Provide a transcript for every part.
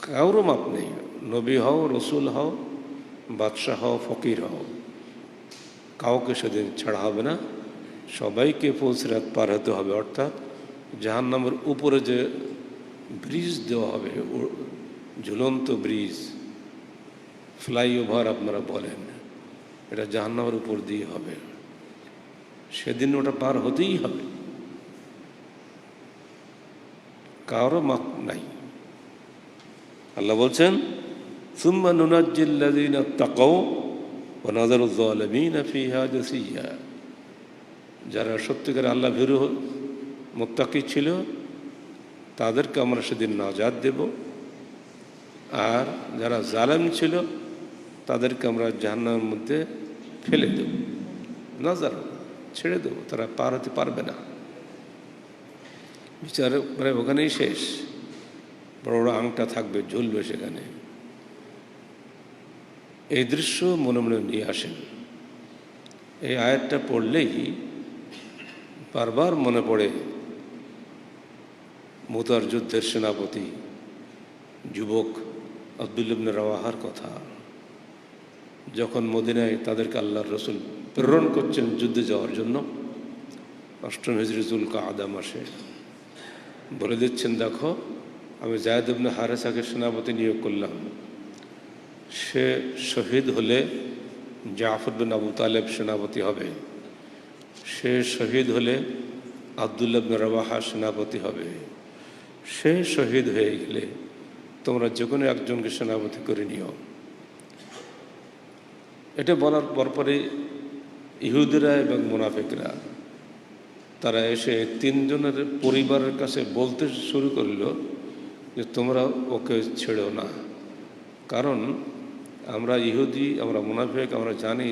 কারো মাপ নেই। নবী হও, রসুল হও, বাদশাহ হও, ফকির হও, কাউকে সেদিন ছাড়া হবে না। সবাইকে ফুলসিরাত পার হতে হবে। অর্থাৎ জাহান্নামের উপরে যে ব্রিজ দেওয়া হবে, ঝুলন্ত ব্রিজ, ফ্লাইওভার আপনারা বলেন, এটা জাহান্নামের উপর দিয়ে হবে। সেদিন ওটা পার হতেই হবে, কারো মাপ নাই। আল্লাহ বলছেন, সুম্মা নুনাজ্জিল্লাযীনা তাকাও ওয়া নাযারু যালিমিনা ফিহা জাসিয়া। যারা সত্যিকার আল্লাহ ভীরু মুত্তাকি ছিল তাদেরকে আমরা সেদিন নাজাত দেব, আর যারা জালেম ছিল তাদেরকে আমরা জাহান্নামের মধ্যে ফেলে দেব, নাজার ছেড়ে দেব, তারা পার হতে পারবে না। বিচার প্রায় ওখানেই শেষ। বড় বড় আংটা থাকবে, ঝুলবে সেখানে। এই দৃশ্য মনে মনে নিয়ে আসেন। এই আয়াতটা পড়লেই বারবার মনে পড়ে মুতার যুদ্ধের সেনাপতি যুবক আব্দুল্লাহ ইবনে রাওয়াহার কথা। যখন মদিনায় তাদেরকে আল্লাহর রসুল প্রেরণ করছেন যুদ্ধে যাওয়ার জন্য, ৮ম হিজরি যুলকাআদা মাসে, বলে দিচ্ছেন, দেখো আমি যায়েদ ইবনে হারেসাকে সেনাপতি নিয়োগ করলাম, সে শহীদ হলে জাফর বিন আবু তালেব সেনাপতি হবে, সে শহীদ হলে আব্দুল্লাহ ইবনে রাওয়াহা সেনাপতি হবে, সে শহীদ হয়ে গেলে তোমরা যে কোনো একজনকে সেনাপতি করে নিও। এটা বলার পরপরই ইহুদিরা এবং মুনাফিকরা তারা এসে তিনজনের পরিবারের কাছে বলতে শুরু করল যে তোমরা ওকে ছেড়ো না, কারণ আমরা ইহুদি, আমরা মুনাফিক, আমরা জানি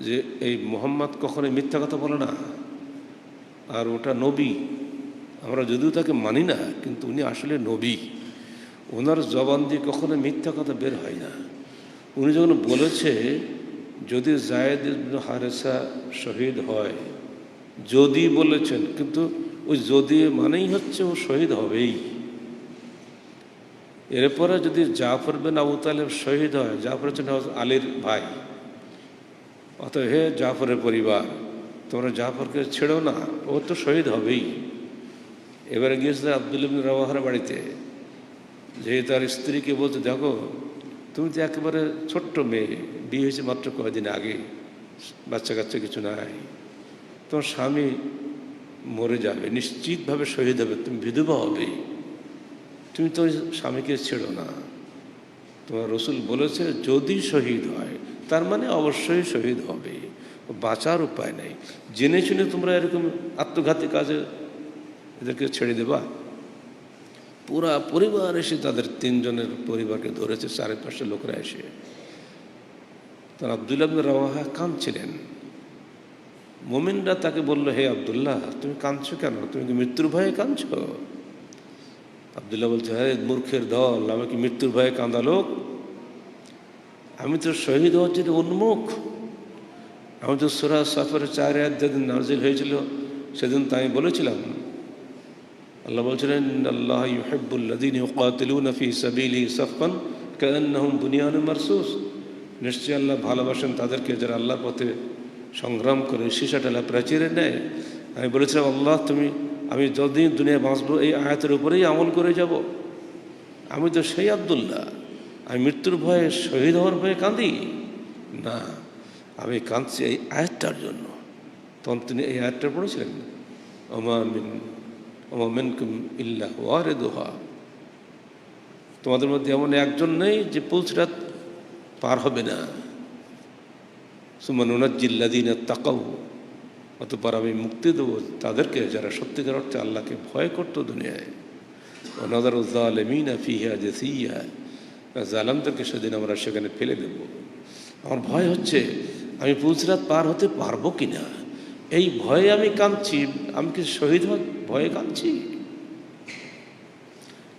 যে এই মুহাম্মদ কখনোই মিথ্যা কথা বলে না, আর ওটা নবী। আমরা যদিও তাকে মানি না, কিন্তু উনি আসলে নবী। ওনার জবান দিয়ে কখনো মিথ্যা কথা বের হয় না। উনি যখন বলেছে যদি যায়েদ ইবনে হারেসা শহীদ হয়, যদি বলেছেন, কিন্তু ওই যদি মানেই হচ্ছে ও শহীদ হবেই। এরপরে যদি জাফর বিন আবু তালেব শহীদ হয়, জাফর হচ্ছেন আলীর ভাই, অতএব হে জাফরের পরিবার, তোমরা জাফরকে ছেড়ো না, ও তো শহীদ হবেই। এবারে গিয়েছিল আব্দুল্লাহ ইবনে রাওয়াহার বাড়িতে, যে তার স্ত্রীকে বলতে, দেখো তুমি তো একেবারে ছোট্ট মেয়ে, বিয়ে হয়েছে মাত্র কয়েকদিন আগে, বাচ্চা কাচ্চা কিছু নাই, তোমার স্বামী মরে যাবে, নিশ্চিতভাবে শহীদ হবে, তুমি বিধবা হবে, তুমি তো স্বামীকে ছেড়ো না। তোমার রসুল বলেছে যদি শহীদ হয়, তার মানে অবশ্যই শহীদ হবে, বাঁচার উপায় নেই। জেনে শুনে তোমরা এরকম আত্মঘাতী কাজে এদেরকে ছেড়ে দেবা? পুরা পরিবার এসে তাদের তিনজনের পরিবারকে ধরেছে, চারিপাশের লোকরা এসে। তার আব্দুল্লাহ ইবনে রাওয়াহা কাঁদছিলেন। মুমিনরা তাকে বলল, হে আব্দুল্লাহ, তুমি কাঁদছো কেন? তুমি কি মৃত্যুর ভয়ে কাঁদছো? আব্দুল্লাহ বলছে, হ্যাঁ মূর্খের দল, আমি কি মৃত্যুর ভয়ে কাঁদা লোক? আমি তো শহীদ হওয়ার জন্য উন্মুখ। আমি তো সূরা সাফের 4 আয়াত যেদিন নাজিল হয়েছিল সেদিন তাই বলেছিলাম, আল্লাহ বলছিলেন, আল্লাহ ইউহিব্বুল্লাযীনা ইউকাতিলুনা ফী সাবিলিহি সাফফান কাআন্নাহুম বুনিয়ানুম মারসুস। নিশ্চয়ই আল্লাহ ভালোবাসেন তাদেরকে যারা আল্লাহর পথে সংগ্রাম করে সীসাটালা প্রাচীরে নেয়। আমি বলেছিলাম, আল্লাহ আমি যতদিন দুনিয়ায় বাঁচবো এই আয়াতের উপরেই আমল করে যাব। আমি তো সেই আব্দুল্লাহ, আমি মৃত্যুর ভয়ে, শহীদ হওয়ার ভয়ে কাঁদি না, আমি কাঁদছি এই আয়াতটার জন্য। তখন তিনি এই আয়াতটা পড়েছিলেন, ওমা মিনকুম ইল্লা ওয়ারিদুহা, তোমাদের মধ্যে এমন একজন নেই যে পুলসিরাত পার হবে না। সুম্মা নুনাজ্জিল্লাযীনা তাকাউ, অতঃপর আমি মুক্তি দেবো তাদেরকে যারা সত্যিকার অর্থে আল্লাহকে ভয় করতো দুনিয়ায়। ওয়া নাযারু যালিমিনা ফিহা জাসিয়া, জালেমদেরকে সেদিন আমরা সেখানে ফেলে দেব। আমার ভয় হচ্ছে আমি পুলসিরাত পার হতে পারবো কিনা, এই ভয়ে আমি কাঁদছি। আমি কি শহীদ হওয়ার ভয়ে কাঁদছি?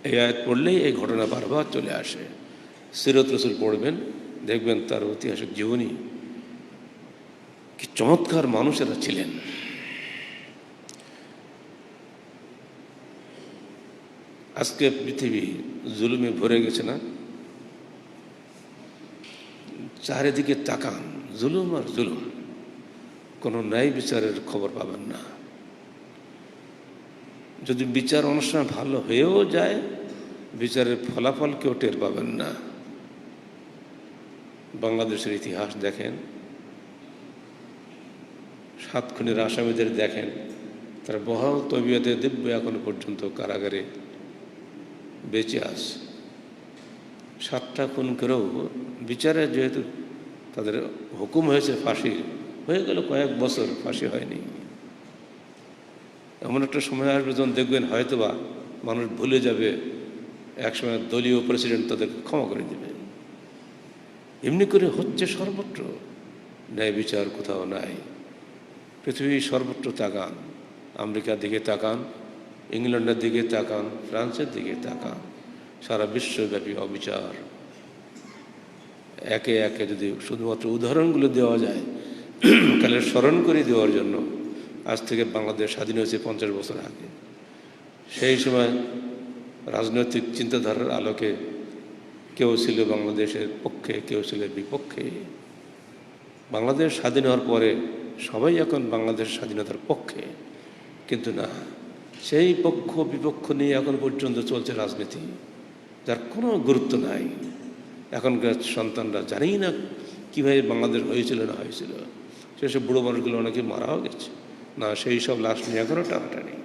এই আয়াত পড়লেই এই ঘটনা বারবার চলে আসে। সিরাত রাসূল পড়বেন, দেখবেন তার ঐতিহাসিক জীবনী, কি চমৎকার মানুষেরা ছিলেন। আজকে পৃথিবী জুলুমে ভরে গেছে না? চারিদিকে তাকান, জুলুম আর জুলুম, কোনো ন্যায় বিচারের খবর পাবেন না। যদি বিচার অনুষ্ঠান ভালো হয়েও যায়, বিচারের ফলাফল কেউ টের পাবেন না। বাংলাদেশের ইতিহাস দেখেন, 7 খুনের আসামিদের দেখেন, তারা বহাল তবিয়তে দিব্য এখনো পর্যন্ত কারাগারে বেঁচে আছে। 7টা খুন করেও বিচারে যেহেতু তাদের হুকুম হয়েছে ফাঁসির, হয়ে গেল কয়েক বছর, ফাঁসি হয়নি। এমন একটা সময় আসবে যখন দেখবেন হয়তোবা মানুষ ভুলে যাবে, একসময় দলীয় প্রেসিডেন্ট তাদেরকে ক্ষমা করে দেবে। এমনি করে হচ্ছে সর্বত্র, ন্যায় বিচার কোথাও নাই। পৃথিবীর সর্বত্র তাকান, আমেরিকার দিকে তাকান, ইংল্যান্ডের দিকে তাকান, ফ্রান্সের দিকে তাকান, সারা বিশ্বব্যাপী অবিচার। একে একে যদি শুধুমাত্র উদাহরণগুলো দেওয়া যায়, তাহলে স্মরণ করে দেওয়ার জন্য, আজ থেকে বাংলাদেশ স্বাধীন হয়েছে 50 বছর আগে। সেই সময় রাজনৈতিক চিন্তাধারার আলোকে কেউ ছিল বাংলাদেশের পক্ষে, কেউ ছিল বিপক্ষে। বাংলাদেশ স্বাধীন হওয়ার পরে সবাই এখন বাংলাদেশের স্বাধীনতার পক্ষে, কিন্তু না, সেই পক্ষ বিপক্ষ নিয়ে এখন পর্যন্ত চলছে রাজনীতি, যার কোনো গুরুত্ব নাই। এখনকার সন্তানরা জানেই না কীভাবে বাংলাদেশ হয়েছিল না হয়েছিল। সেসব বুড়ো মানুষগুলো অনেকে মারাও গেছে না, সেই সব লাশ নিয়ে এখনও টানাটানি।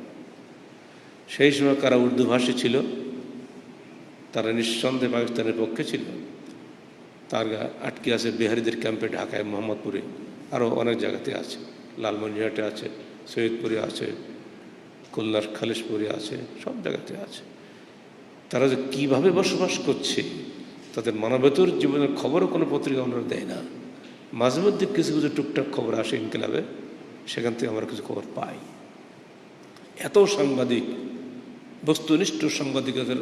সেই সময় কারা উর্দুভাষী ছিল, তারা নিঃসন্দেহে পাকিস্তানের পক্ষে ছিল। তার আটকে আছে বিহারিদের ক্যাম্পে, ঢাকায়, মোহাম্মদপুরে, আরও অনেক জায়গাতে আছে, লালমনিরহাটে আছে, সৈয়দপুরে আছে, খুলনার খালিশপুরে আছে, সব জায়গাতে আছে। তারা যে কীভাবে বসবাস করছে, তাদের মানবেতর জীবনের খবরও কোনো পত্রিকা আমরা দেয় না। মাঝে মধ্যে কিছু কিছু টুকটাক খবর আসে ইনকিলাবে, সেখান থেকে আমরা কিছু খবর পাই। এত সাংবাদিক, বস্তুনিষ্ঠ সাংবাদিকতার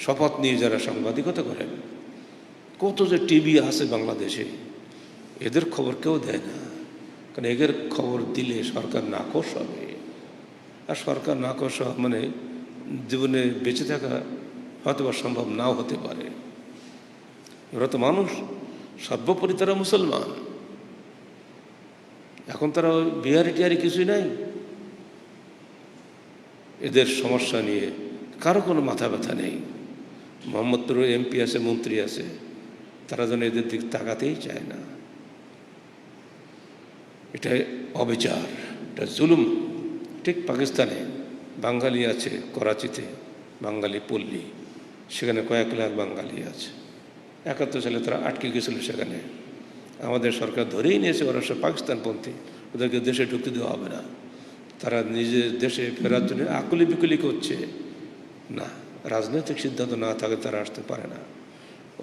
শপথ নিয়ে যারা সাংবাদিকতা করেন, কত যে টিভি আছে বাংলাদেশে, এদের খবর কেউ দেয় না। কারণ এদের খবর দিলে সরকার নাকশ হবে, আর সরকার নাকশ হওয়া মানে জীবনে বেঁচে থাকা হয়তো বা সম্ভব নাও হতে পারে। ওরা তো মানুষ, সর্বোপরি তারা মুসলমান। এখন তারা বিহারি টিহারি কিছুই নাই। এদের সমস্যা নিয়ে কারো কোনো মাথা ব্যথা নেই। মোহাম্মদপুরে এমপি আছে, মন্ত্রী আছে, তারা যেন এদের দিক তাকাতেই চায় না। এটা অবিচার, এটা জুলুম। ঠিক পাকিস্তানে বাঙালি আছে, করাচিতে বাঙালি পল্লী, সেখানে কয়েক লাখ বাঙালি আছে। 71 সালে তারা আটকে গেছিল সেখানে। আমাদের সরকার ধরেই নিয়েছে ওরা সব পাকিস্তানপন্থী, ওদেরকে দেশে ঢুকতে দেওয়া হবে না। তারা নিজের দেশে ফেরার জন্য আকুলি বিকুলি করছে। না, রাজনৈতিক সিদ্ধান্ত না থাকলে তারা আসতে পারে না।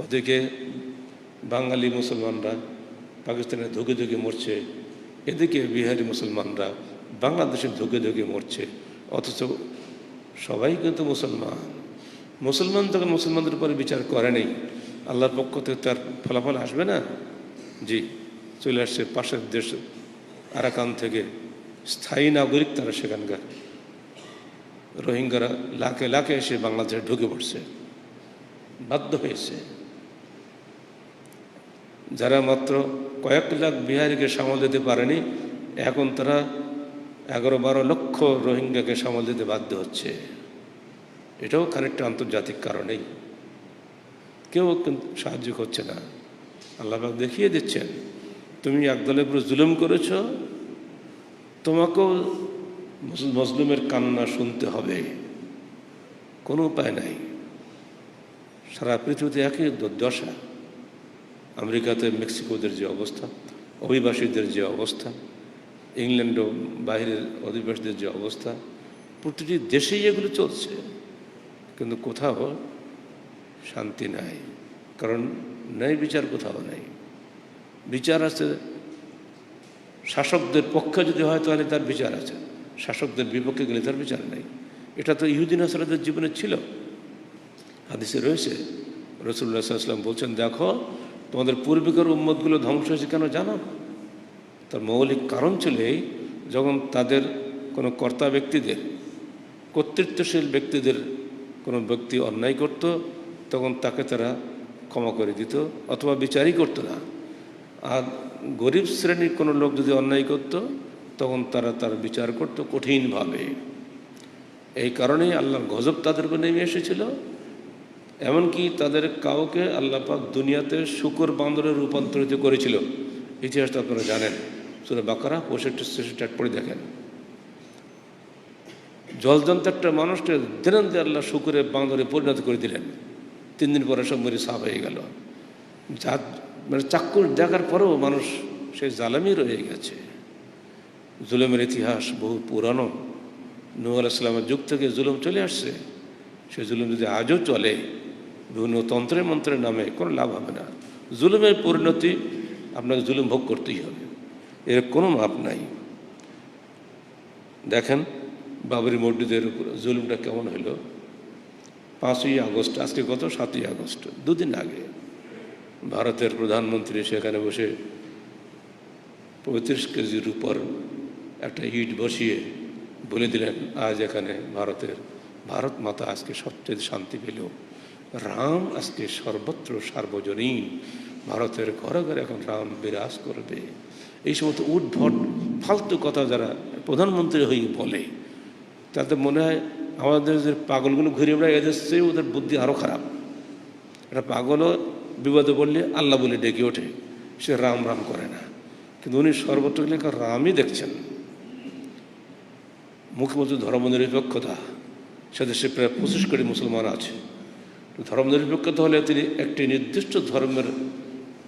ওদিকে বাঙালি মুসলমানরা পাকিস্তানে ধুকে ধুকে মরছে, এদিকে বিহারি মুসলমানরা বাংলাদেশে ধুকে ধুকে মরছে। অথচ সবাই কিন্তু মুসলমান। মুসলমান তখন মুসলমানদের উপরে বিচার করে নেই, আল্লাহর পক্ষ থেকে তার ফলাফল আসবে না। জি, চলে আসছে পাশের দেশ আরাকান থেকে স্থায়ী নাগরিক, তারা সেখানকার রোহিঙ্গারা লাখে লাখে এসে বাংলাদেশে ঢুকে পড়ছে, বাধ্য হয়েছে। যারা মাত্র কয়েক লাখ বিহারিকে সামাল দিতে পারেনি, এখন তারা 11-12 লক্ষ রোহিঙ্গাকে সামাল দিতে বাধ্য হচ্ছে। এটাও খানিকটা আন্তর্জাতিক কারণেই। কেউ কিন্তু সাহায্য করছে না। আল্লাহ পাক দেখিয়ে দিচ্ছেন, তুমি একদলের উপর জুলুম করেছ, তোমাকেও মজলুমের কান্না শুনতে হবে, কোনো উপায় নাই। সারা পৃথিবীতে একই দুর্দশা। আমেরিকাতে মেক্সিকোদের যে অবস্থা, অভিবাসীদের যে অবস্থা, ইংল্যান্ড ও বাইরের অধিবাসীদের যে অবস্থা, প্রতিটি দেশেই এগুলো চলছে, কিন্তু কোথাও শান্তি নাই। কারণ ন্যায় বিচার কোথাও নেই। বিচার আছে শাসকদের পক্ষে যদি হয় তাহলে তার বিচার আছে, শাসকদের বিপক্ষে গেলে তার বিচার নেই। এটা তো ইহুদি নাসারাদের জীবনে ছিল, হাদিসে রয়েছে। রাসূলুল্লাহ সাল্লাল্লাহু আলাইহি ওয়াসাল্লাম বলছেন, দেখো তোমাদের পূর্বিকের উম্মতগুলো ধ্বংস হয়েছে কেন জানো? তার মৌলিক কারণ ছিল এই, যখন তাদের কোনো কর্তা ব্যক্তিদের কর্তৃত্বশীল ব্যক্তিদের কোনো ব্যক্তি অন্যায় করত, তখন তাকে তারা ক্ষমা করে দিত অথবা বিচারই করতো না। আর গরিব শ্রেণীর কোনো লোক যদি অন্যায় করত, তখন তারা তার বিচার করত কঠিনভাবে। এই কারণেই আল্লাহর গজব তাদের উপর নেমে এসেছিল। এমনকি তাদের কাউকে আল্লাহ পাক দুনিয়াতে শূকর বান্দরে রূপান্তরিত করেছিল। ইতিহাসটা আপনারা জানেন, সূরা বাকারা 65-66 পড়ে দেখেন। জলজন্ত একটা মানুষকে দিনান্তে আল্লাহ শূকরে বান্দরে পরিণত করে দিলেন। 3 দিন পরে সব মরে সাফ হয়ে গেল। যা মানে চাক্ষুষ দেখার পরেও মানুষ সেই জালামি রয়ে গেছে। জুলুমের ইতিহাস বহু পুরানো। নূহ আলাইহিস সালামের যুগ থেকে জুলুম চলে আসছে। সে জুলুম যদি আজও চলে বিভিন্ন তন্ত্রে মন্ত্রের নামে, কোনো লাভ হবে না। জুলুমের পরিণতি আপনাকে জুলুম ভোগ করতেই হবে, এর কোনো মাপ নাই। দেখেন বাবরি মসজিদের উপর জুলুমটা কেমন হলো। 5ই আগস্ট, আজকে কত 7ই আগস্ট, 2 দিন আগে ভারতের প্রধানমন্ত্রী সেখানে বসে 35 কেজির উপর একটা ইট বসিয়ে বলে দিলেন, আজ এখানে ভারত মাতা আজকে সবচেয়ে শান্তি পেল। রাম আজকে সর্বত্র সার্বজনীন, ভারতের ঘরে ঘরে এখন রাম বিরাজ করবে। এই সমস্ত উদ্ভট ফালতু কথা যারা প্রধানমন্ত্রী হয়ে বলে, তাতে মনে হয় আমাদের যে পাগলগুলো ঘুরে বেড়ায়, এদের চেয়ে ওদের বুদ্ধি আরও খারাপ। একটা পাগলও বিপদে পড়লে আল্লাহ বলে ডেকে ওঠে, সে রাম রাম করে না। কিন্তু উনি সর্বত্র লেখা রামই দেখছেন। মুখ্যমন্ত্রী ধর্মনিরপেক্ষতা, সে দেশে প্রায় 25 কোটি মুসলমান আছে। ধর্মনিরপেক্ষতা হলে তিনি একটি নির্দিষ্ট ধর্মের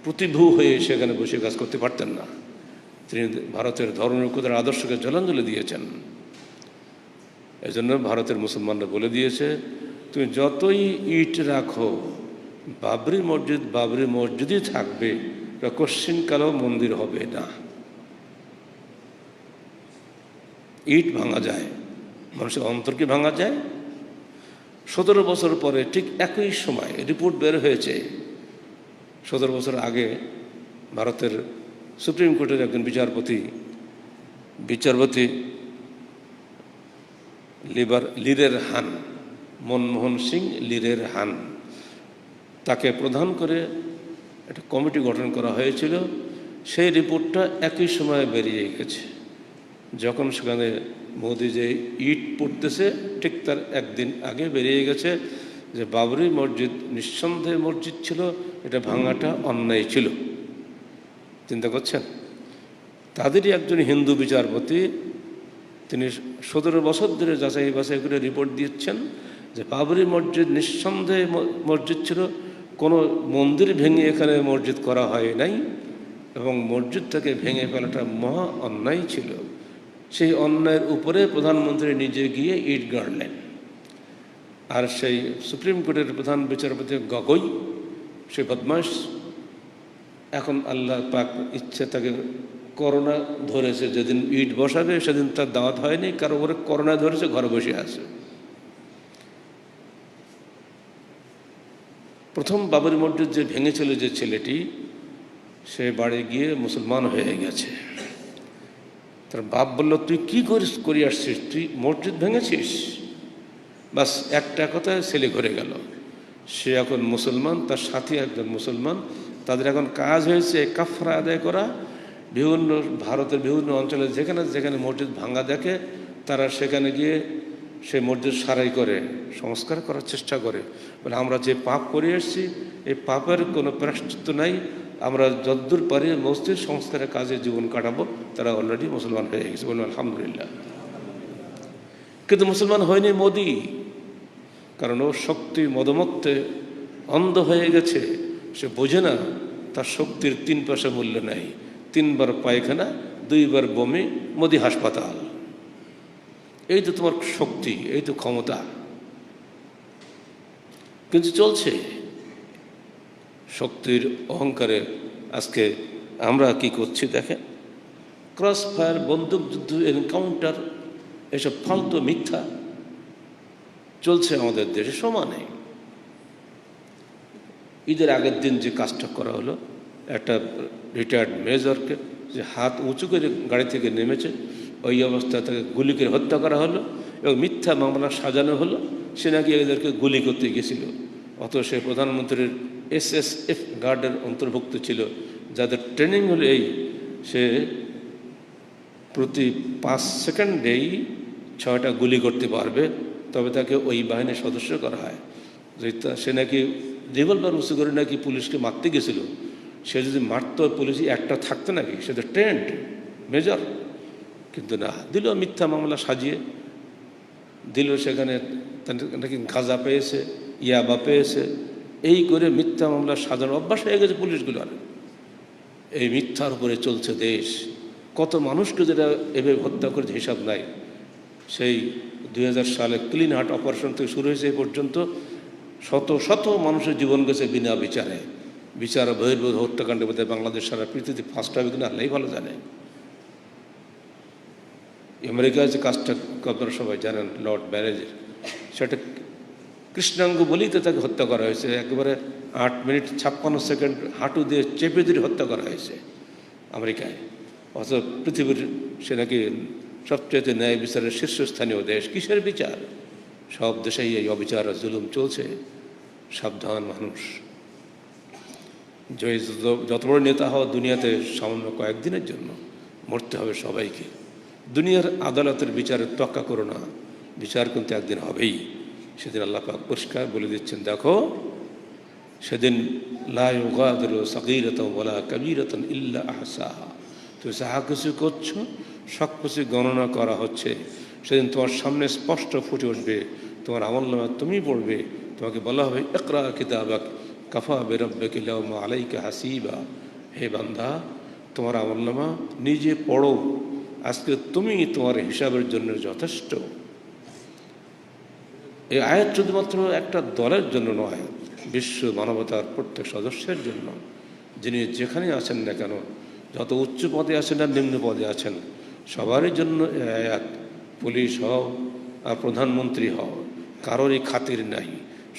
প্রতিভূ হয়ে সেখানে বসে কাজ করতে পারতেন না। তিনি ভারতের ধর্মনিরপেক্ষতার আদর্শকে জলাঞ্জলি দিয়েছেন। এজন্য ভারতের মুসলমানরা বলে দিয়েছে, তুমি যতই ইট রাখো, বাবরি মসজিদই থাকবে, কোশ্চিনকালেও মন্দির হবে না। ইট ভাঙা যায়, মানুষের অন্তরকে ভাঙা যায়। 17 বছর পরে ঠিক একই সময় রিপোর্ট বের হয়েছে। 17 বছর আগে ভারতের সুপ্রিম কোর্টের একজন বিচারপতি লিরের হান, মনমোহন সিং লিরের হান, তাকে প্রধান করে একটা কমিটি গঠন করা হয়েছিল। সেই রিপোর্টটা একই সময়ে বেরিয়ে গেছে। যখন সেখানে মোদি যে ইট পড়তেছে, ঠিক তার একদিন আগে বেরিয়ে গেছে যে বাবরি মসজিদ নিঃসন্দেহে মসজিদ ছিল, এটা ভাঙাটা অন্যায় ছিল। চিন্তা করছেন, তাদেরই একজন হিন্দু বিচারপতি, তিনি 17 বছর ধরে যাচাই বাছাই করে রিপোর্ট দিচ্ছেন যে বাবরি মসজিদ নিঃসন্দেহে মসজিদ ছিল, কোনো মন্দির ভেঙে এখানে মসজিদ করা হয় নাই, এবং মসজিদটাকে ভেঙে ফেলাটা মহা অন্যায় ছিল। সেই অন্যায়ের উপরে প্রধানমন্ত্রী নিজে গিয়ে ইট গাড়লেন। আর সেই সুপ্রিম কোর্টের প্রধান বিচারপতি গগৈ, সে বদমাশ, এখন আল্লাহ পাক ইচ্ছে তাকে করোনা ধরেছে। যেদিন ইট বসাবে সেদিন তার দাওয়াত হয়নি, কারো ওপরে করোনা ধরেছে, ঘরে বসে আছে। প্রথম বাবরি মসজিদ যে ভেঙেছিল যে ছেলেটি, সে বাড়ি গিয়ে মুসলমান হয়ে গেছে। তার বাপ বলল, তুই কি করে আসছিস, তুই মসজিদ ভেঙেছিস? বাস একটা কথায় ছেলে ঘুরে গেল। সে এখন মুসলমান, তার সাথী একজন মুসলমান। তাদের এখন কাজ হয়েছে কাফরা আদায় করা। ভারতের বিভিন্ন অঞ্চলে যেখানে যেখানে মসজিদ ভাঙা দেখে, তারা সেখানে গিয়ে সে মসজিদ সারাই করে, সংস্কার করার চেষ্টা করে। বলে, আমরা যে পাপ করে এসেছি, এই পাপের কোনো প্রায়শ্চিত্ত নাই, আমরা যদ্দূর পারি মসজিদ সংস্কারের কাজে জীবন কাটাবো। তারা অলরেডি মুসলমান হয়ে গেছে, বলুন আলহামদুলিল্লাহ। কিন্তু মুসলমান হয়নি মোদি, কারণ ও শক্তি মদমত্তে অন্ধ হয়ে গেছে। সে বোঝে না তার শক্তির 3 পয়সা মূল্য নেই। 3 বার পায়খানা, 2 বার বমি, মোদি হাসপাতাল। এই তো তোমার শক্তি, এই তো ক্ষমতা। কিন্তু চলছে শক্তির অহংকারে। আজকে আমরা কি করছি দেখেন, ক্রস ফায়ার, বন্দুক যুদ্ধ, এনকাউন্টার, এসব ফালতু মিথ্যা চলছে আমাদের দেশে সমানে। ঈদের আগের দিন যে কাজটা করা হলো, একটা রিটায়ার্ড মেজরকে যে হাত উঁচু করে গাড়ি থেকে নেমেছে, ওই অবস্থায় তাকে গুলি করে হত্যা করা হলো। এবং মিথ্যা মামলা সাজানো হলো, সে নাকি এদেরকে গুলি করতে গেছিল। অত সে প্রধানমন্ত্রীর SSF গার্ডের অন্তর্ভুক্ত ছিল, যাদের ট্রেনিং হলো এই, সে প্রতি 5 সেকেন্ডেই 6টা গুলি করতে পারবে, তবে তাকে ওই বাহিনীর সদস্য করা হয়। সে নাকি রিভলভার উঁচু করে নাকি পুলিশকে মারতে গেছিল। সে যদি মারত, পুলিশ একটা থাকতো নাকি? সে তো ট্রেন্ড মেজর। কিন্তু না, দিল মিথ্যা মামলা সাজিয়ে দিল। সেখানে নাকি গাঁজা পেয়েছে, ইয়াবা পেয়েছে, এই করে মিথ্যা মামলা সাজানো অভ্যাস হয়ে গেছে পুলিশগুলোর। এই মিথ্যার উপরে চলছে দেশ। কত মানুষকে যেটা এভাবে হত্যা করেছে হিসাব নাই। সেই 2000 সালে ক্লিন হার্ট অপারেশন থেকে শুরু হয়েছে এ পর্যন্ত শত শত মানুষের জীবন গেছে বিনা বিচারে। বিচার বহির্ভূত হত্যাকাণ্ডের মধ্যে বাংলাদেশ সারা পৃথিবীতে ফার্স্ট হবে কিনা আল্লাহই ভালো জানে। আমেরিকায় যে কাজটা আপনারা সবাই জানেন, লর্ড ব্যারেজের, সেটা কৃষ্ণাঙ্গ বলেই তো তাকে হত্যা করা হয়েছে। একেবারে 8 মিনিট 56 সেকেন্ড হাঁটু দিয়ে চেপে দিয়ে হত্যা করা হয়েছে আমেরিকায়। অথচ পৃথিবীর সে নাকি সবচেয়ে ন্যায় বিচারের শীর্ষস্থানীয় দেশ। কিসের বিচার? সব দেশেই এই অবিচার আর জুলুম চলছে। সাবধান মানুষ। যত বড় নেতা হওয়া দুনিয়াতে সামান্য কয়েকদিনের জন্য, মরতে হবে সবাইকে। দুনিয়ার আদালতের বিচারের তোয়াক্কা করো না, বিচার কিন্তু একদিন হবেই। সেদিন আল্লাহ পাক পরিষ্কার বলে দিচ্ছেন, দেখো সেদিন লা ইউগাদিরু সাগীরাতান ওয়ালা কাবীরাতান ইল্লা আহসাহা। তুমি যাহা কিছু করছো সব কিছু গণনা করা হচ্ছে। সেদিন তোমার সামনে স্পষ্ট ফুটে উঠবে, তোমার আমলনামা তুমি পড়বে। তোমাকে বলা হবে, ইকরা কিতাবাক কাফা বিরাব্বিকা আল-ইয়াওমা আলাইকা হাসিবা। হে বান্দা, তোমার আমলনামা নিজে পড়ো, আজকে তুমি তোমার হিসাবের জন্য যথেষ্ট। এই আয়াত শুধুমাত্র একটা দলের জন্য নয়, বিশ্ব মানবতার প্রত্যেক সদস্যের জন্য। যিনি যেখানে আছেন না কেন, যত উচ্চ পদে আছেন আর নিম্ন পদে আছেন, সবারই জন্য এই আয়াত। পুলিশ হও আর প্রধানমন্ত্রী হও, কারোরই খাতির নাই।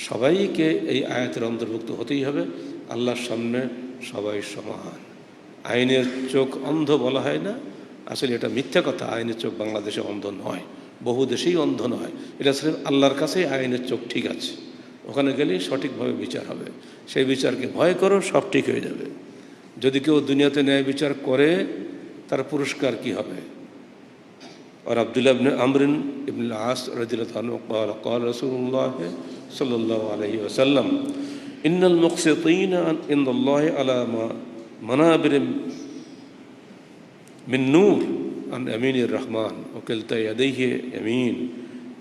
সবাইকে এই আয়াতের অন্তর্ভুক্ত হতেই হবে। আল্লাহর সামনে সবাই সমান। আইনের চোখ অন্ধ বলা হয় না, আসলে এটা মিথ্যা কথা। আইনের চোখ বাংলাদেশে অন্ধ নয়, বহু দেশেই অন্ধ নয়। এটা সির্ফ আল্লাহর কাছেই আইনের চোখ ঠিক আছে। ওখানে গেলেই সঠিকভাবে বিচার হবে। সেই বিচারকে ভয় করো, সব ঠিক হয়ে যাবে। যদি কেউ দুনিয়াতে ন্যায় বিচার করে, তার পুরস্কার কি হবে? আর আব্দুল্লাহ ইবনে আমর ইবনে আল-আস রাদিয়াল্লাহু আনহু قال قال رسول الله صلى الله عليه وسلم ان المقسطين عند الله على منابر من نور عن يمين الرحمن وكلتا يديه يمين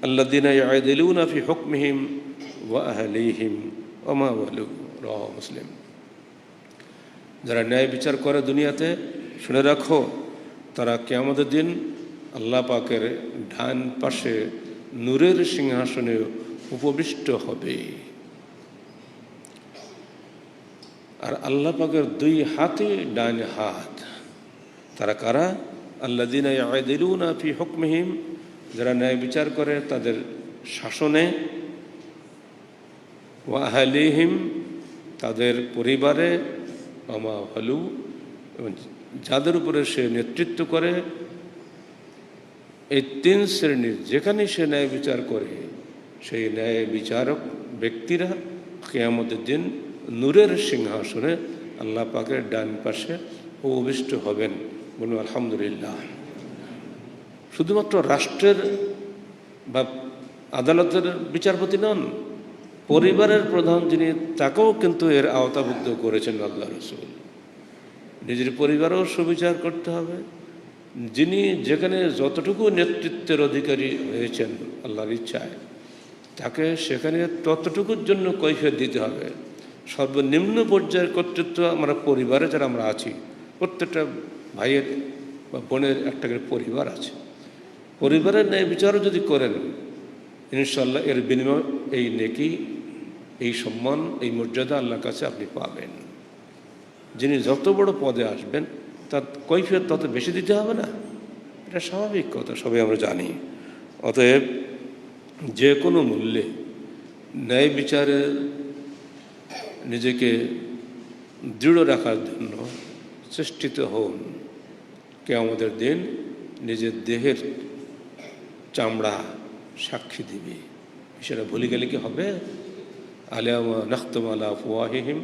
الذين يعدلون في حكمهم واهليهم وما ولوا رواه مسلم। যারা ন্যায় বিচার করে দুনিয়াতে, শুনে রাখো, তারা কিয়ামতের দিন আল্লাহ পাকের ডান পাশে নূরের সিংহাসনে উপবিষ্ট হবে। আর আল্লাহ পাকের 2 হাতে ডান হাত। তারা কারা? আল্লাযীনা ইয়াদিলুনা ফি হুকমিহিম, যারা ন্যায় বিচার করে তাদের শাসনে, ওয়া আহলিহিম, তাদের পরিবারে, আমা ভালু, এবং যাদের উপরে সে নেতৃত্ব করে। এই 3 শ্রেণীর যেখানে সে ন্যায় বিচার করে, সেই ন্যায় বিচারক ব্যক্তিরা কিয়ামতের দিন নূরের সিংহাসনে আল্লাহ পাকের ডান পাশে উপবিষ্ট হবেন। বলুন আলহামদুলিল্লাহ। শুধুমাত্র রাষ্ট্রের বা আদালতের বিচারপতি নন, পরিবারের প্রধান যিনি, তাকেও কিন্তু এর আওতাভুক্ত করেছেন আল্লাহ রাসূল। নিজের পরিবারও সুবিচার করতে হবে। যিনি যেখানে যতটুকু নেতৃত্বের অধিকারী হয়েছেন আল্লাহর ইচ্ছায়, তাকে সেখানে ততটুকুর জন্য কৈফিয়ত দিতে হবে। সর্বনিম্ন পর্যায়ের কর্তৃত্ব আমরা পরিবারে যারা আমরা আছি, প্রত্যেকটা ভাইয়ের বা বোনের একটা করে পরিবার আছে। পরিবারের ন্যায় বিচারও যদি করেন, ইনশাআল্লাহ এর বিনিময়ে এই নেকি, এই সম্মান, এই মর্যাদা আল্লাহর কাছে আপনি পাবেন। যিনি যত বড় পদে আসবেন, তার কৈফিয়ত তত বেশি দিতে হবে না? এটা স্বাভাবিক কথা, সবাই আমরা জানি। অতএব যে কোনো মূল্যে ন্যায় বিচারে নিজেকে দৃঢ় রাখার জন্য চেষ্টিত হন। কিয়ামতের দিন নিজের দেহের চামড়া সাক্ষী দিবে। সেটা ভুলে গেলে কি হবে? আলিয়ামা নাখতুম আলা আফওয়াহিহিম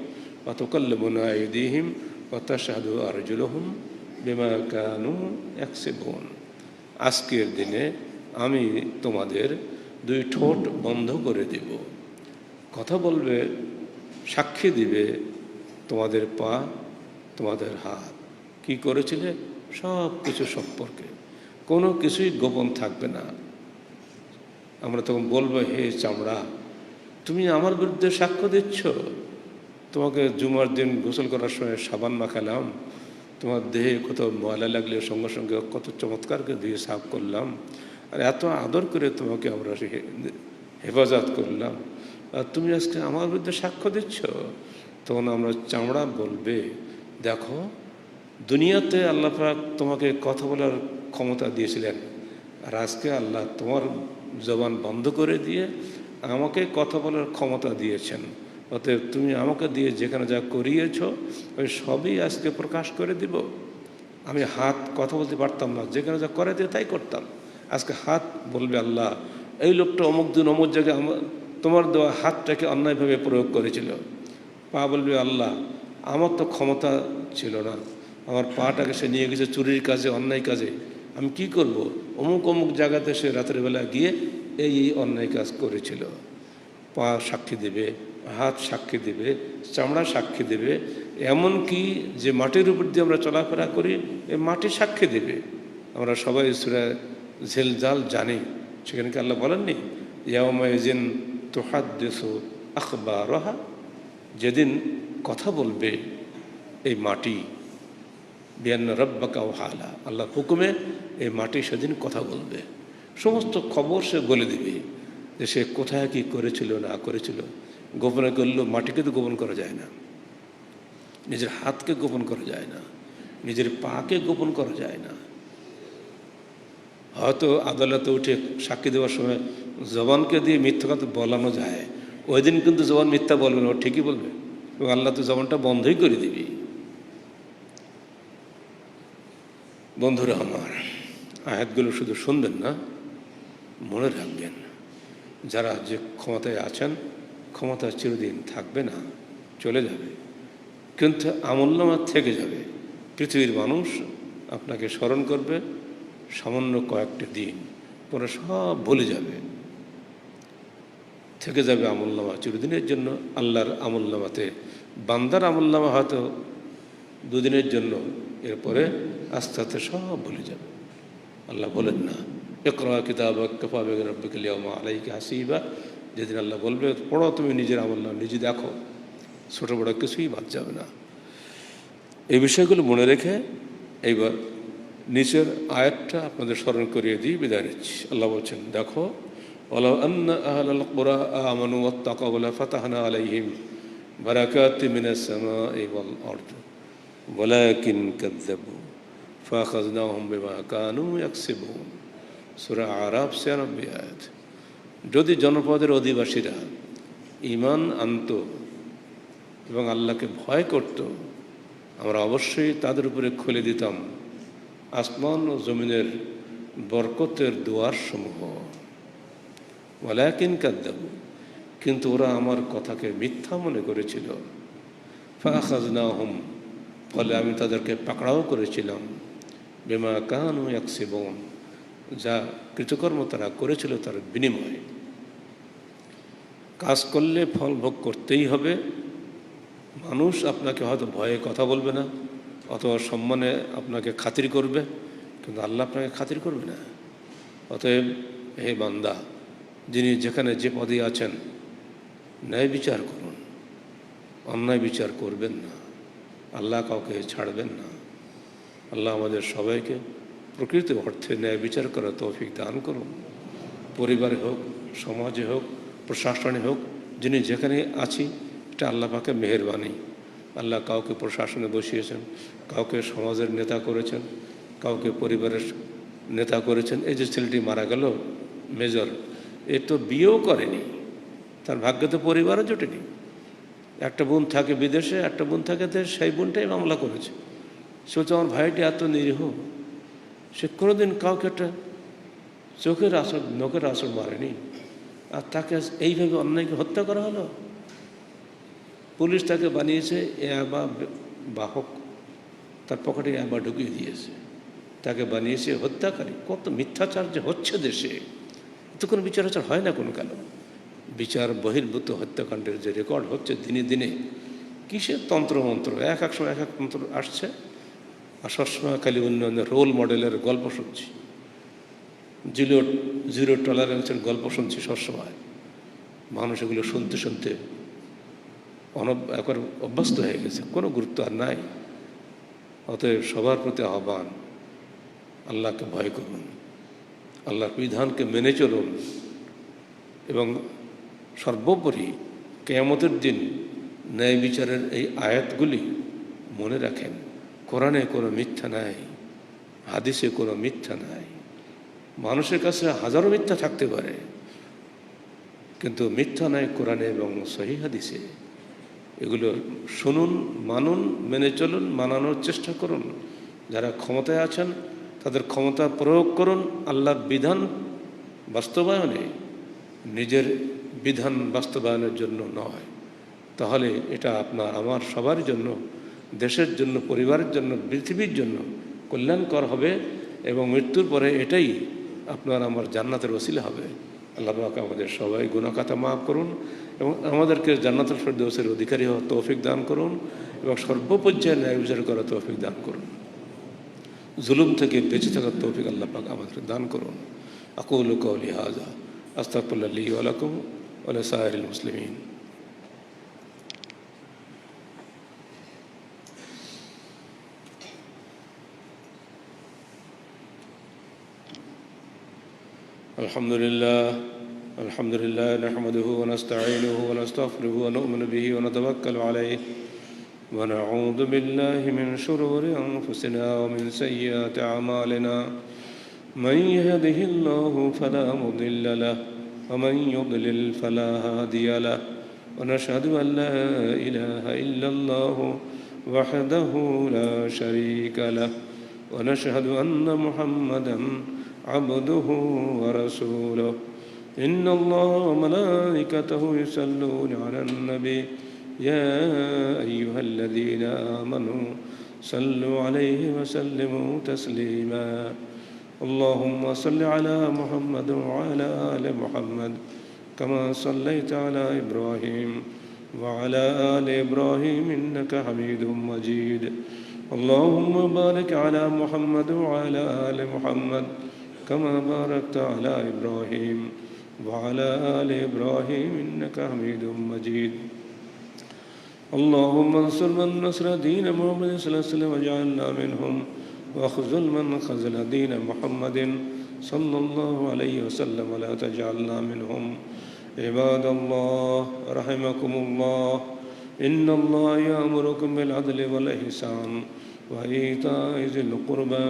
ওয়া তুকাল্লিমুনা আইদিহিম ওয়া তাশহাদু আরজুলুহুম বিমা কানু ইয়াকসিবুন। আজকের দিনে আমি তোমাদের দুই ঠোঁট বন্ধ করে দেব। কথা বলবে, সাক্ষী দিবে তোমাদের পা, তোমাদের হাত, কি করেছিলে সব কিছু সম্পর্কে, কোনো কিছুই গোপন থাকবে না। আমরা তখন বলবো, হে চামড়া, তুমি আমার বিরুদ্ধে সাক্ষ্য দিচ্ছ। তোমাকে জুমার দিন গোসল করার সময় সাবান মাখালাম, তোমার দেহে কোথাও ময়লা লাগলে সঙ্গে সঙ্গে কত চমৎকার করে দিয়ে সাফ করলাম, আর এত আদর করে তোমাকে আমরা হেফাজত করলাম, আর তুমি আজকে আমার বিরুদ্ধে সাক্ষ্য দিচ্ছ। তখন আমরা চামড়া বলবে, দেখো দুনিয়াতে আল্লাহ পাক তোমাকে কথা বলার ক্ষমতা দিয়েছিলেন, আর আজকে আল্লাহ তোমার জবান বন্ধ করে দিয়ে আমাকে কথা বলার ক্ষমতা দিয়েছেন। অতএব তুমি আমাকে দিয়ে যেখানে যা করিয়েছ ওই সবই আজকে প্রকাশ করে দিব। আমি হাত কথা বলতে পারতাম না, যেখানে যা করে দিয়ে তাই করতাম। আজকে হাত বলবে, আল্লাহ এই লোকটা অমুক দিন অমুক জায়গায় তোমার দেওয়া হাতটাকে অন্যায়ভাবে প্রয়োগ করেছিল। পা বলবে, আল্লাহ আমার তো ক্ষমতা ছিল না, আমার পাটাকে সে নিয়ে গেছে চুরির কাজে, অন্যায় কাজে, আমি কি করব? অমুক অমুক জায়গাতে সে রাতের বেলা গিয়ে এই অন্যায় কাজ করেছিল। পা সাক্ষী দেবে, হাত সাক্ষী দেবে, চামড়া সাক্ষী দেবে, এমন কি যে মাটির উপর দিয়ে আমরা চলাফেরা করি এই মাটি সাক্ষী দেবে। আমরা সবাই সূরা জিলজাল জানি, সেখানে কি আল্লাহ বলেননি, ইয়াউমাইজিন তুহাদ্দিসু আখবারাহা, যেদিন কথা বলবে এই মাটি, বিআন্না রাব্বাকা ওয়াহালা, আল্লাহ হুকুমে এই মাটি সেদিন কথা বলবে, সমস্ত খবর সে বলে দিবে যে সে কোথায় কি করেছিল না করেছিল। গোপনে করলেও মাটিকে তো গোপন করা যায় না, নিজের হাতকে গোপন করা যায় না, নিজের পাকে গোপন করা যায় না। হয়তো আদালতে উঠে সাক্ষী দেওয়ার সময় জবানকে দিয়ে মিথ্যা কথা বলানো যায়, ওই দিন কিন্তু জবান মিথ্যা বলবে না, ও ঠিকই বলবে, এবং আল্লাহ তো জবানটা বন্ধই করে দিবি। বন্ধুরা আমার, আয়াতগুলো শুধু শুনবেন না, মনে রাখবেন। যারা যে ক্ষমতায় আছেন, ক্ষমতা চিরদিন থাকবে না, চলে যাবে, কিন্তু আমলনামা থেকে যাবে। পৃথিবীর মানুষ আপনাকে স্মরণ করবে সামান্য কয়েকটা দিন, পরে সব ভুলে যাবে, থেকে যাবে আমলনামা চিরদিনের জন্য। আল্লাহর আমলনামাতে বান্দার আমলনামা হয়তো দুদিনের জন্য, এরপরে আস্তে আস্তে সব ভুলে যাবে। আল্লাহ বলেন না, ইকরা কিতাবাক কাফা বিরাব্বিকা আল-ইয়াওমা আলাইকা হাসিবা, যেদিন আল্লাহ বলবে পড়ো তুমি নিজের আমলনামা নিজে দেখো, ছোটো বড়ো কিছুই বাদ যাবে না। এই বিষয়গুলো মনে রেখে এইবার নিচের আয়াতটা আপনাদের স্মরণ করিয়ে দিই, বিদায় নিচ্ছি। আল্লাহ বলছেন, দেখো ওয়ালাউ আন্না আহলাল কুরা আমানু ওয়াত্তাকাউ লাফাতাহনা আলাইহিম বারাকাতিম মিনাস সামাই ওয়াল আরদ ওয়ালাকিন কাযযাবু ফাআখাযনাহুম বিমা কানু ইয়াকসিবুন। সূরা আরাফ 96 আয়াত। যদি জনপদের অধিবাসীরা ঈমান আনত এবং আল্লাহকে ভয় করত, আমরা অবশ্যই তাদের উপরে খুলে দিতাম আসমান ও জমিনের বরকতের দুয়ারসমূহ। ওয়ালাকিন কাযযাবু, কিন্তু ওরা আমার কথাকে মিথ্যা মনে করেছিল। ফাআখাযনাহুম, ফলে আমি তাদেরকে পাকড়াও করেছিলাম। বিমা কানু ইয়াকসিবুন, যা কৃতকর্ম তারা করেছিল তার বিনিময়ে। কাজ করলে ফল ভোগ করতেই হবে। মানুষ আপনাকে হয়তো ভয়ে কথা বলবে না, অথবা সম্মানে আপনাকে খাতির করবে, কিন্তু আল্লাহ আপনাকে খাতির করবে না। অতএব হে বান্দা, যিনি যেখানে যে পদে আছেন, ন্যায় বিচার করুন, অন্যায় বিচার করবেন না। আল্লাহ কাউকে ছাড়বেন না। আল্লাহ আমাদের সবাইকে প্রকৃত অর্থে ন্যায় বিচার করার তৌফিক দান করুন। পরিবারে হোক, সমাজে হোক, প্রশাসনে হোক, যিনি যেখানে আছি, এটা আল্লাহ পাকের মেহেরবানি। আল্লাহ কাউকে প্রশাসনে বসিয়েছেন, কাউকে সমাজের নেতা করেছেন, কাউকে পরিবারের নেতা করেছেন। এই যে ছেলেটি মারা গেল মেজর, এ তো বিয়েও করেনি, তার ভাগ্যে তো পরিবারও জোটেনি। একটা বোন থাকে বিদেশে, একটা বোন থাকে দেশে, সেই বোনটাই মামলা করেছে। সে হচ্ছে আমার ভাইটি এত নিরীহ, সে কোনোদিন কাউকে একটা চোখের আসর নখের আসর মারেনি, আর তাকে এইভাবে অন্যায়কে হত্যা করা হলো। পুলিশ তাকে বানিয়েছে ইয়াবা বাহক, তার পকেটে ইয়াবা ঢুকিয়ে দিয়েছে, তাকে বানিয়েছে হত্যাকারী। কত মিথ্যাচার যে হচ্ছে দেশে, তো কোনো বিচারাচার হয় না কোনো কালো। বিচার বহির্ভূত হত্যাকাণ্ডের যে রেকর্ড হচ্ছে দিনে দিনে, কিসের তন্ত্রমন্ত্র, এক এক সময় এক এক তন্ত্র আসছে, আর সবসময় খালি উন্নয়নের রোল মডেলের গল্প শুনছি, জিরো টলারেন্সের গল্প শুনছি সবসময়। মানুষ এগুলো শুনতে শুনতে একবার অভ্যস্ত হয়ে গেছে, কোনো গুরুত্ব আর নাই। অতএব সবার প্রতি আহ্বান, আল্লাহকে ভয় করুন, আল্লাহর বিধানকে মেনে চলুন, এবং সর্বোপরি কিয়ামতের দিন ন্যায় বিচারের এই আয়াতগুলি মনে রাখেন। কোরআনে কোনো মিথ্যা নাই, হাদিসে কোনো মিথ্যা নাই। মানুষের কাছে হাজারো মিথ্যা থাকতে পারে, কিন্তু মিথ্যা নাই কোরআনে এবং সহিহ হাদিসে। এগুলো শুনুন, মানুন, মেনে চলুন, মানানোর চেষ্টা করুন। যারা ক্ষমতায় আছেন তাদের ক্ষমতা প্রয়োগ করুন আল্লাহর বিধান বাস্তবায়নে, নিজের বিধান বাস্তবায়নের জন্য নয়। তাহলে এটা আপনার আমার সবার জন্য, দেশের জন্য, পরিবারের জন্য, পৃথিবীর জন্য কল্যাণকর হবে, এবং মৃত্যুর পরে এটাই আপনার আমার জান্নাতের ওসিলা হবে। আল্লাহ পাক আমাদের সবাই গুনাহ খাতা মাফ করুন, এবং আমাদেরকে জান্নাতুল ফেরদৌসের অধিকারী হওয়ার তৌফিক দান করুন, এবং সর্বপর্যায়ে ন্যায় বিচার করার তৌফিক দান করুন। জুলুম থেকে বেঁচে থাকার তৌফিক আল্লাহ পাক আমাদের দান করুন। আকুলু কওলি হাযা আস্তাগফিরুল্লাহ লি ওয়া লাকুম ওয়া লিসাইরিল মুসলিমিন। الحمد لله نحمده ونستعينه ونستغفره ونؤمن به ونتوكل عليه ونعوذ بالله من شرور أنفسنا ومن سيئات أعمالنا من يهده الله فلا مضل له ومن يضلل فلا هادي له ونشهد أن لا إله إلا الله وحده لا شريك له ونشهد أن محمدا عبده ورسوله إن الله وملائكته يصلون على النبي يا أيها الذين آمنوا صلوا عليه وسلموا تسليما اللهم صل على محمد وعلى آل محمد كما صليت على إبراهيم وعلى آل إبراهيم إنك حميد مجيد اللهم بارك على محمد وعلى آل محمد كما باركت على إبراهيم وعلى آل إبراهيم إنك حميد مجيد اللهم انصر من نصر دين محمد صلى الله عليه وسلم واجعلنا منهم واخذل من خذل دين محمد صلى الله عليه وسلم ولا تجعلنا منهم عباد الله رحمكم الله إن الله يأمركم بالعدل والإحسان وإيتاء ذي القربى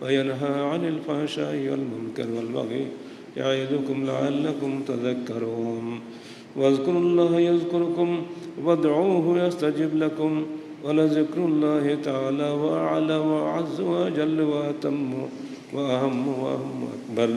وينهى عن الفحشاء والمنكر والبغي يعظكم لعلكم تذكرون واذكروا الله يذكركم وادعوه يستجب لكم ولذكر الله تعالى وأعلى وأعز وأجل وأتم وأهم أكبر